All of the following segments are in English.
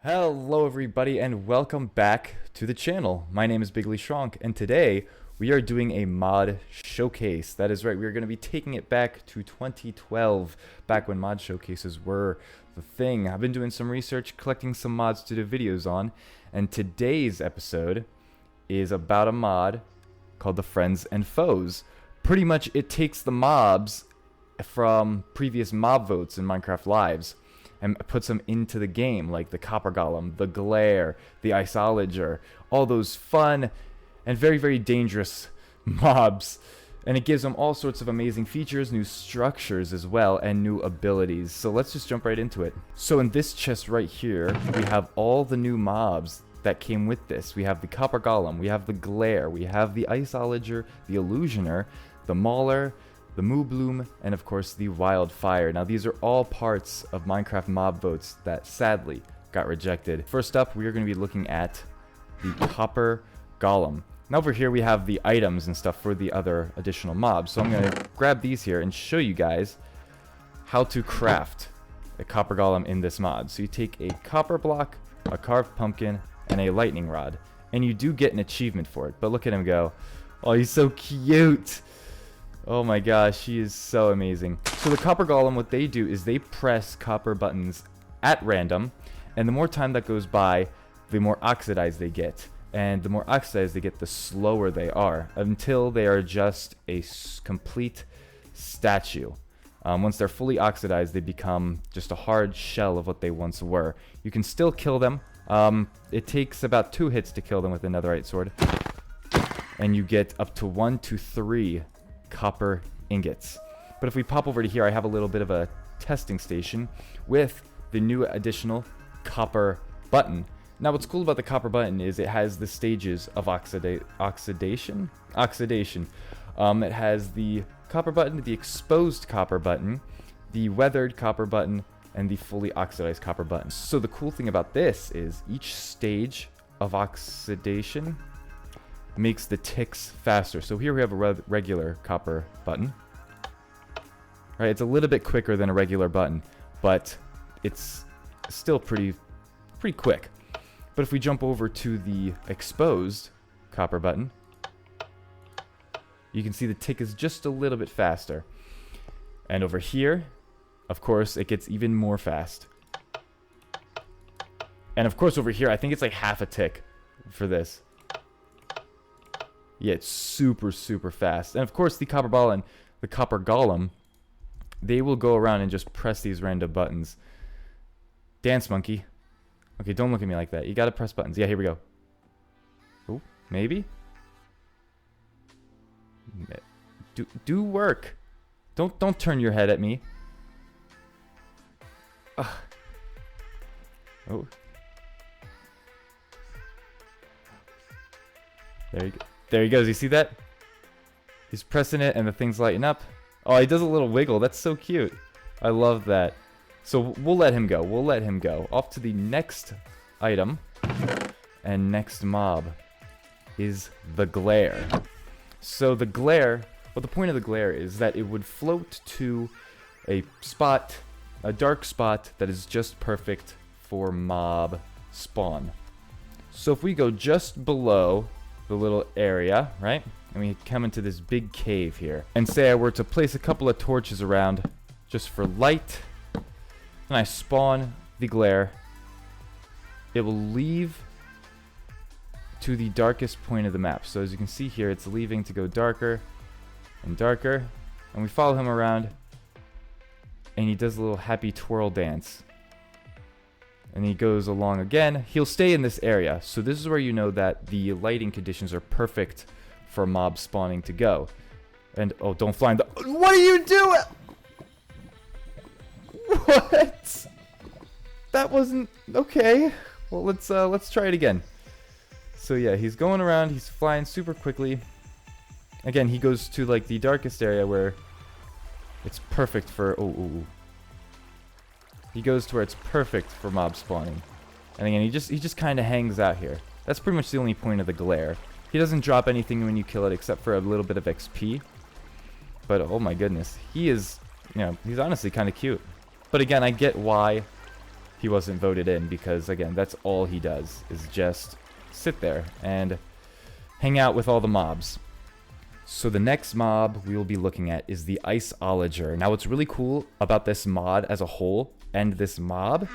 Hello everybody and welcome back to the channel. My name is Bigly Shronk and today we are doing a mod showcase. That is right, we are going to be taking it back to 2012, back when mod showcases were the thing. I've been doing some research, collecting some mods to do videos on, and today's episode is about a mod called the Friends and Foes. Pretty much it takes the mobs from previous mob votes in Minecraft Lives and puts them into the game, like the Copper Golem, the Glare, the Isolager, all those fun and very, very dangerous mobs. And it gives them all sorts of amazing features, new structures as well, and new abilities. So let's just jump right into it. So in this chest right here, we have all the new mobs that came with this. We have the Copper Golem, we have the Glare, we have the Isolager, the Illusioner, the Mauler, the Moobloom, and of course the Wildfire. Now these are all parts of Minecraft mob votes that sadly got rejected. First up, we are going to be looking at the Copper Golem. Now over here we have the items and stuff for the other additional mobs. So I'm going to grab these here and show you guys how to craft a Copper Golem in this mod. So you take a copper block, a carved pumpkin, and a lightning rod. And you do get an achievement for it. But look at him go. Oh, he's so cute. Oh my gosh, he is so amazing. So the Copper Golem, what they do is they press copper buttons at random, and the more time that goes by, the more oxidized they get. And the more oxidized they get, the slower they are, until they are just a complete statue. Once they're fully oxidized, they become just a hard shell of what they once were. You can still kill them. It takes about 2 hits to kill them with a netherite sword. And you get up to 1 to 3 copper ingots. But if we pop over to here, I have a little bit of a testing station with the new additional copper button. Now what's cool about the copper button is it has the stages of oxidation. It has the copper button, the exposed copper button, the weathered copper button, and the fully oxidized copper button. So the cool thing about this is each stage of oxidation makes the ticks faster. So here we have a regular copper button. Right, it's a little bit quicker than a regular button, but it's still pretty quick. But if we jump over to the exposed copper button, you can see the tick is just a little bit faster. And over here, of course, it gets even more fast. And of course over here, I think it's like half a tick for this. Yeah, it's super fast. And of course, the Copper Ball and the Copper Golem, they will go around and just press these random buttons. Dance monkey. Okay, don't look at me like that. You gotta press buttons. Yeah, here we go. Oh, maybe? Do work. Don't turn your head at me. Ugh. Oh. There you go. There he goes. You see that? He's pressing it and the thing's lighting up. Oh, he does a little wiggle. That's so cute. I love that. So we'll let him go. We'll let him go. Off to the next item and next mob is the Glare. So the Glare, well, the point of the Glare is that it would float to a spot, a dark spot that is just perfect for mob spawn. So if we go just below the little area, right? And we come into this big cave here. And say I were to place a couple of torches around just for light, and I spawn the Glare, it will leave to the darkest point of the map. So as you can see here, it's leaving to go darker and darker. And we follow him around, and he does a little happy twirl dance. And he goes along again. He'll stay in this area. So this is where you know that the lighting conditions are perfect for mob spawning to go. And, oh, don't fly in the... What are you doing? What? That wasn't... Okay. Well, let's try it again. So yeah, he's going around. He's flying super quickly. Again, he goes to, like, the darkest area where it's perfect for... Oh. He goes to where it's perfect for mob spawning. And again, he just kind of hangs out here. That's pretty much the only point of the Glare. He doesn't drop anything when you kill it except for a little bit of XP. But oh my goodness, he is, you know, he's honestly kind of cute. But again, I get why he wasn't voted in, because again, that's all he does, is just sit there and hang out with all the mobs. So the next mob we will be looking at is the Iceologer. Now what's really cool about this mod as a whole and this mob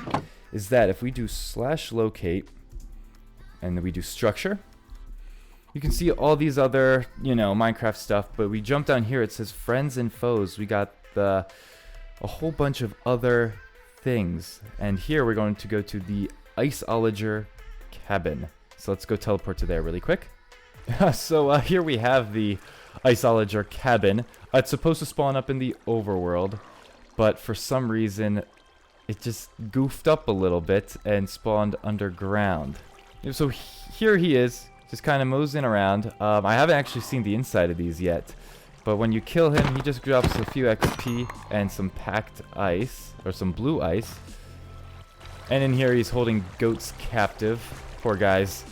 is that if we do /locate and then we do structure, you can see all these other, you know, Minecraft stuff, but we jump down here, it says Friends and Foes. We got a whole bunch of other things. And here we're going to go to the Iceologer cabin. So let's go teleport to there really quick. So here we have the Iceologer cabin. It's supposed to spawn up in the overworld, but for some reason it just goofed up a little bit and spawned underground. So here he is, just kind of moseying around. I haven't actually seen the inside of these yet, but when you kill him, he just drops a few XP and some packed ice, or some blue ice. And in here he's holding goats captive. Poor guys.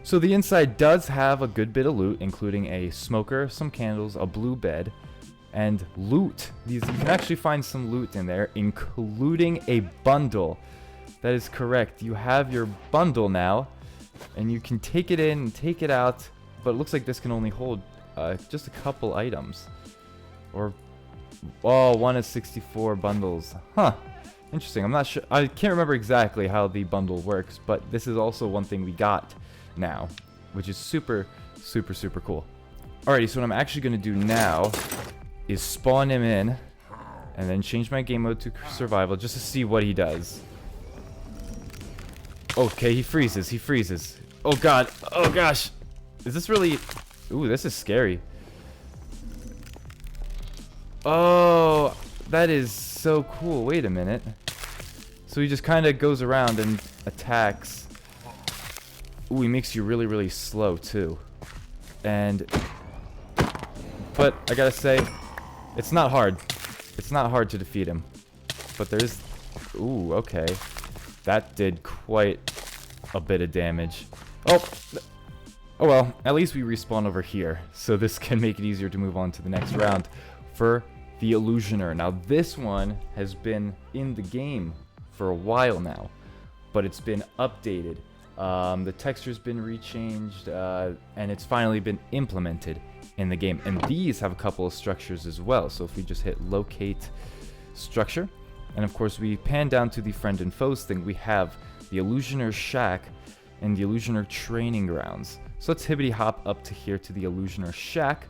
So the inside does have a good bit of loot, including a smoker, some candles, a blue bed, and loot. You can actually find some loot in there, including a bundle. That is correct. You have your bundle now, and you can take it in and take it out, but it looks like this can only hold just a couple items. Or, oh, 1 of 64 bundles. Huh. Interesting. I'm not sure. I can't remember exactly how the bundle works, but this is also one thing we got now, which is super cool. Alrighty, so what I'm actually going to do now is spawn him in and then change my game mode to survival just to see what he does. Okay, he freezes. Oh god, oh gosh, is this really... Ooh, this is scary. Oh, that is so cool. Wait a minute. So he just kind of goes around and attacks. Ooh, he makes you really slow too. But I gotta say, it's not hard. It's not hard to defeat him. But there's... Ooh, okay. That did quite a bit of damage. Oh! Oh well, at least we respawn over here. So this can make it easier to move on to the next round for the Illusioner. Now this one has been in the game for a while now, but it's been updated. The texture's been rechanged, and it's finally been implemented in the game. And these have a couple of structures as well. So if we just hit locate structure, and of course we pan down to the Friend and Foes thing, we have the Illusioner Shack and the Illusioner Training Grounds. So let's hibbity hop up to here to the Illusioner Shack.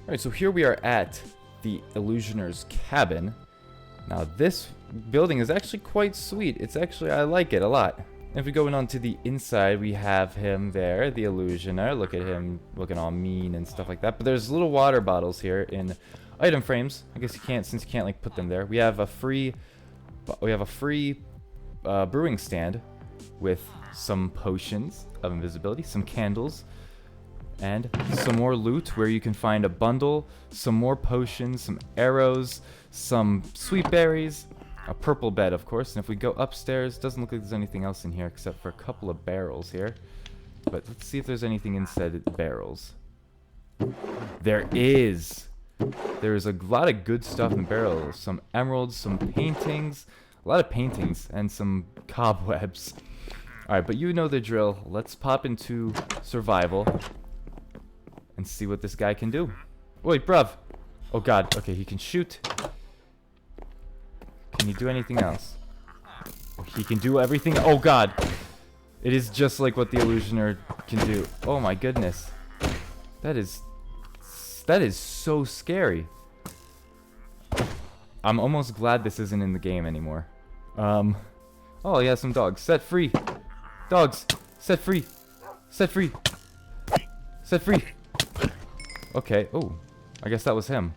Alright, so here we are at the Illusioner's cabin. Now this building is actually quite sweet. It's actually, I like it a lot. If we go in onto the inside, we have him there, the Illusioner. Look at him looking all mean and stuff like that. But there's little water bottles here in item frames. I guess you can't, since you can't like put them there. We have a free brewing stand with some potions of invisibility, some candles, and some more loot where you can find a bundle, some more potions, some arrows, some sweet berries, a purple bed, of course. And if we go upstairs, doesn't look like there's anything else in here except for a couple of barrels here. But let's see if there's anything inside the barrels. There is. There's a lot of good stuff in the barrels. Some emeralds, some paintings, a lot of paintings, and some cobwebs. Alright, but you know the drill. Let's pop into survival and see what this guy can do. Wait, bruv. Oh god, okay, he can shoot. Can he do anything else? Oh, he can do everything. Oh god. It is just like what the Illusioner can do. Oh my goodness. That is so scary. I'm almost glad this isn't in the game anymore. Oh, he has some dogs. Set free. Dogs. Set free. Set free. Set free. Okay. Oh, I guess that was him.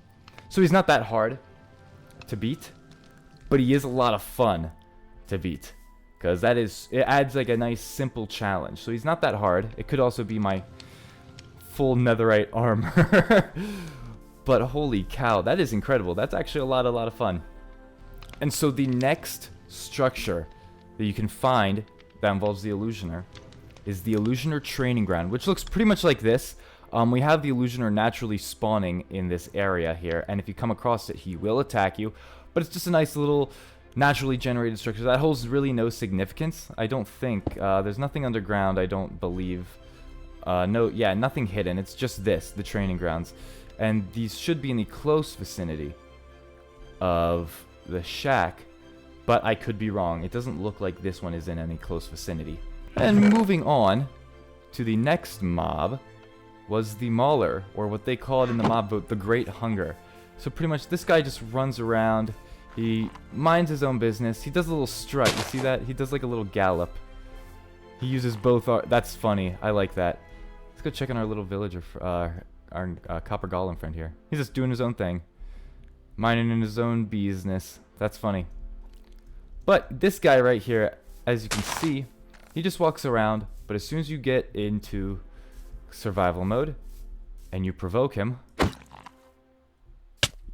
So he's not that hard to beat, but he is a lot of fun to beat. Because it adds like a nice simple challenge. So he's not that hard. It could also be my full netherite armor. But holy cow, that is incredible. That's actually a lot of fun. And so the next structure that you can find that involves the Illusioner is the Illusioner Training Ground, which looks pretty much like this. We have the Illusioner naturally spawning in this area here, and if you come across it, he will attack you. But it's just a nice little naturally generated structures. That holds really no significance, I don't think. There's nothing underground, I don't believe. No, yeah, nothing hidden. It's just this, the training grounds. And these should be in the close vicinity of the shack, but I could be wrong. It doesn't look like this one is in any close vicinity. And moving on to the next mob was the Mauler, or what they call it in the mob vote, the Great Hunger. So pretty much this guy just runs around. He minds his own business. He does a little strut. You see that? He does like a little gallop. He uses both. That's funny. I like that. Let's go check on our little villager, our copper golem friend here. He's just doing his own thing, minding in his own business. That's funny. But this guy right here, as you can see, he just walks around. But as soon as you get into survival mode and you provoke him,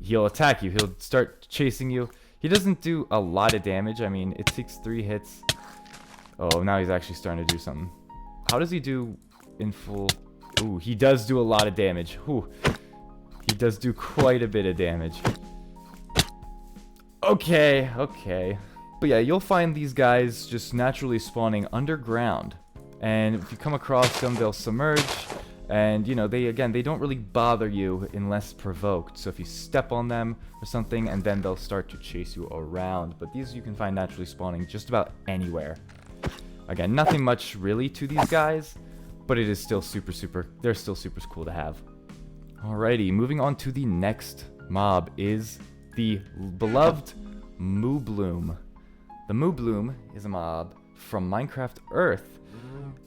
he'll attack you. He'll start chasing you. He doesn't do a lot of damage. I mean, it takes 3 hits. Oh, now he's actually starting to do something. How does he do in full? Ooh, he does do a lot of damage. Ooh, he does do quite a bit of damage. Okay, okay. But yeah, you'll find these guys just naturally spawning underground. And if you come across them, they'll submerge. And, you know, they don't really bother you unless provoked. So if you step on them or something, and then they'll start to chase you around. But these you can find naturally spawning just about anywhere. Again, nothing much really to these guys, but it is still they're still super cool to have. Alrighty, moving on to the next mob is the beloved Moobloom. The Moobloom is a mob from Minecraft Earth.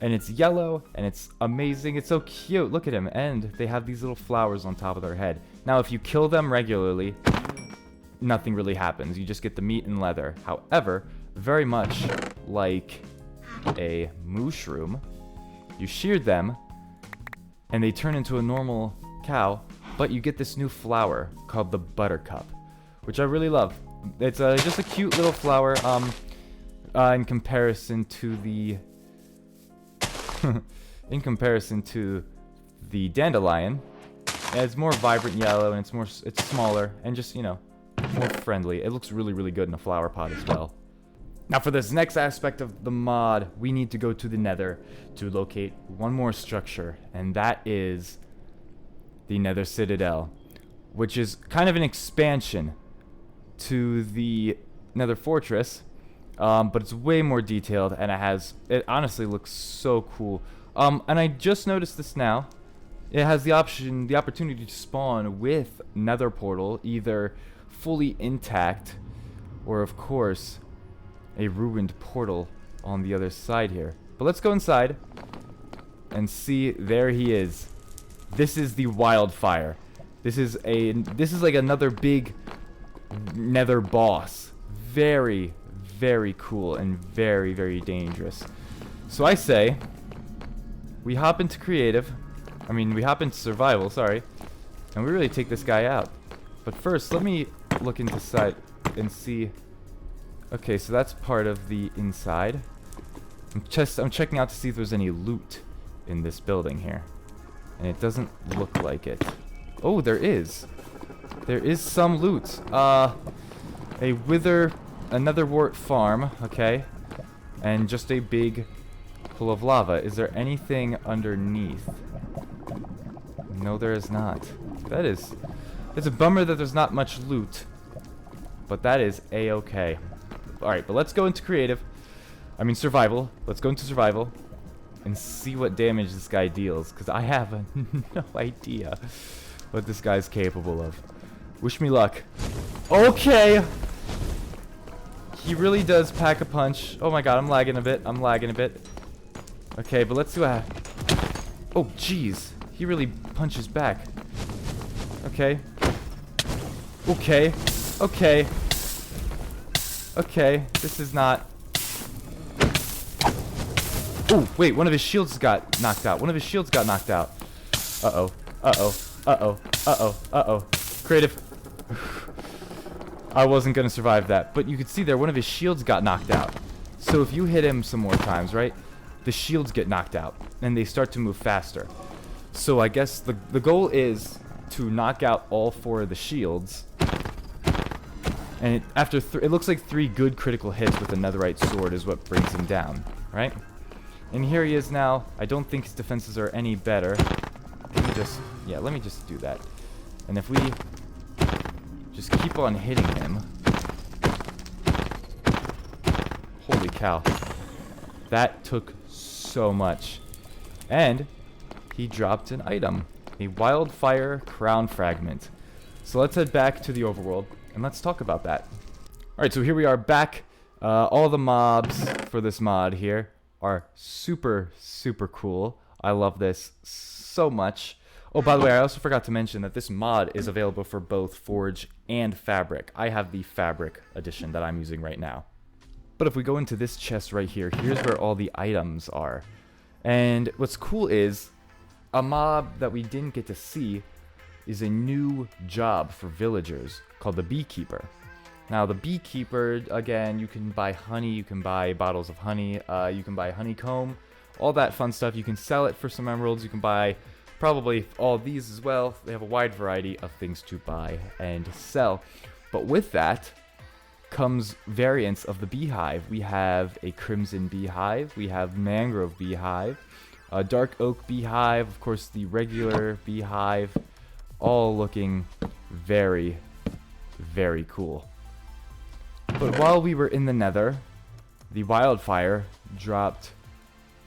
And it's yellow, and it's amazing. It's so cute. Look at him. And they have these little flowers on top of their head. Now, if you kill them regularly, nothing really happens. You just get the meat and leather. However, very much like a mushroom, you shear them, and they turn into a normal cow, but you get this new flower called the buttercup, which I really love. It's just a cute little flower in comparison to the... in comparison to the dandelion. It's more vibrant yellow, and it's smaller and just, you know, more friendly. It looks really good in a flower pot as well. Now for this next aspect of the mod, we need to go to the Nether to locate one more structure, and that is the Nether Citadel, which is kind of an expansion to the Nether Fortress. But it's way more detailed, and it honestly looks so cool. And I just noticed this now. It has the opportunity to spawn with Nether Portal, either fully intact, or of course, a ruined portal on the other side here. But let's go inside and see. There he is. This is the Wildfire. This is like another big Nether boss. Very cool and very dangerous. So I say we hop into creative. I mean, we hop into survival, sorry. And we really take this guy out. But first, let me look into side and see. Okay, so that's part of the inside. I'm checking out to see if there's any loot in this building here. And it doesn't look like it. Oh, there is. There is some loot. Another wart farm, okay, and just a big pool of lava. Is there anything underneath? No, there is not. It's a bummer that there's not much loot, but that is a-okay. Alright, but let's go into survival. Let's go into survival and see what damage this guy deals, because I have no idea what this guy's capable of. Wish me luck. Okay! He really does pack a punch. Oh my god, I'm lagging a bit. Okay, but let's see what happens. Oh, jeez. He really punches back. Okay. Okay. This is not... Oh, wait. One of his shields got knocked out. Uh-oh. Creative. I wasn't going to survive that. But you could see there, one of his shields got knocked out. So if you hit him some more times, right, the shields get knocked out. And they start to move faster. So I guess the goal is to knock out all 4 of the shields. And it looks like 3 good critical hits with a netherite sword is what brings him down, right? And here he is now. I don't think his defenses are any better. Let me just do that. And if we just keep on hitting him. Holy cow. That took so much. And he dropped an item. A wildfire crown fragment. So let's head back to the overworld and let's talk about that. Alright, so here we are back. All the mobs for this mod here are super, super cool. I love this so much. Oh, by the way, I also forgot to mention that this mod is available for both Forge and Fabric. I have the Fabric edition that I'm using right now. But if we go into this chest right here, here's where all the items are. And what's cool is, a mob that we didn't get to see is a new job for villagers called the Beekeeper. Now, the Beekeeper, again, you can buy honey, you can buy bottles of honey, you can buy honeycomb, all that fun stuff. You can sell it for some emeralds, you can buy probably all of these as well. They have a wide variety of things to buy and sell. But with that comes variants of the beehive. We have a crimson beehive, we have mangrove beehive, a dark oak beehive, of course the regular beehive, all looking very, very cool. But while we were in the nether, the wildfire dropped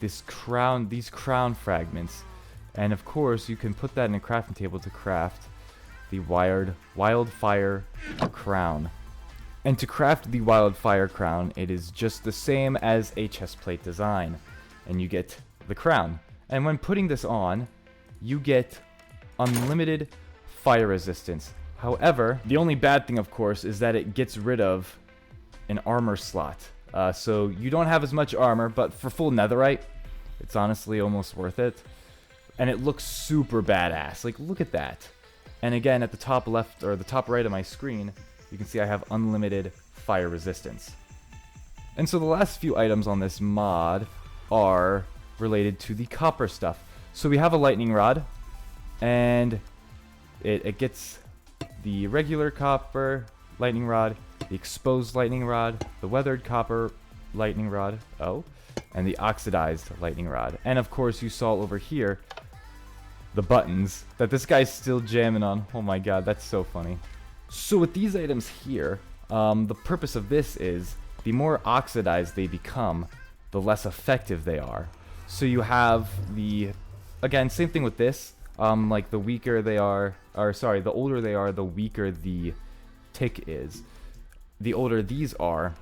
these crown fragments. And of course, you can put that in a crafting table to craft the wildfire crown. And to craft the wildfire crown, it is just the same as a chestplate design. And you get the crown. And when putting this on, you get unlimited fire resistance. However, the only bad thing, of course, is that it gets rid of an armor slot. So you don't have as much armor, but for full netherite, it's honestly almost worth it. And it looks super badass. Like, look at that. And again, at the top left, or the top right of my screen, you can see I have unlimited fire resistance. And so the last few items on this mod are related to the copper stuff. So we have a lightning rod, and it gets the regular copper lightning rod, the exposed lightning rod, the weathered copper lightning rod, and the oxidized lightning rod. And of course, you saw over here the buttons that this guy's still jamming on. Oh my god, that's so funny. So with these items here, the purpose of this is the more oxidized they become, the less effective they are. So you have again, same thing with this, like the weaker they are, the older they are, the weaker the tick is. The older these are,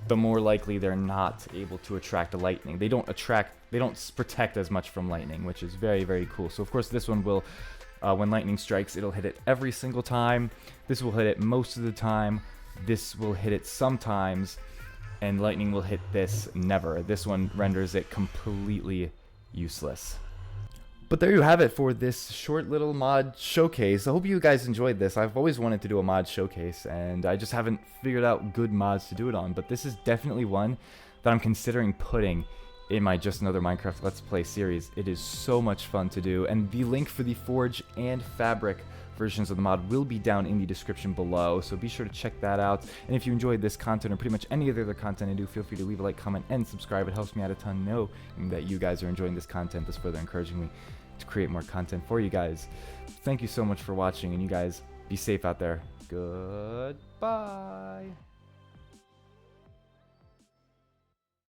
the more likely they're not able to attract lightning. They don't protect as much from lightning, which is very, very cool. So of course this one will, when lightning strikes, it'll hit it every single time. This will hit it most of the time. This will hit it sometimes. And lightning will hit this never. This one renders it completely useless. But there you have it for this short little mod showcase. I hope you guys enjoyed this. I've always wanted to do a mod showcase, and I just haven't figured out good mods to do it on. But this is definitely one that I'm considering putting in my Just Another Minecraft Let's Play series. It is so much fun to do, and the link for the Forge and Fabric versions of the mod will be down in the description below, so be sure to check that out. And if you enjoyed this content or pretty much any of the other content I do, feel free to leave a like, comment, and subscribe. It helps me out a ton knowing that you guys are enjoying this content, thus further encouraging me to create more content for you guys. Thank you so much for watching, and you guys be safe out there. Goodbye.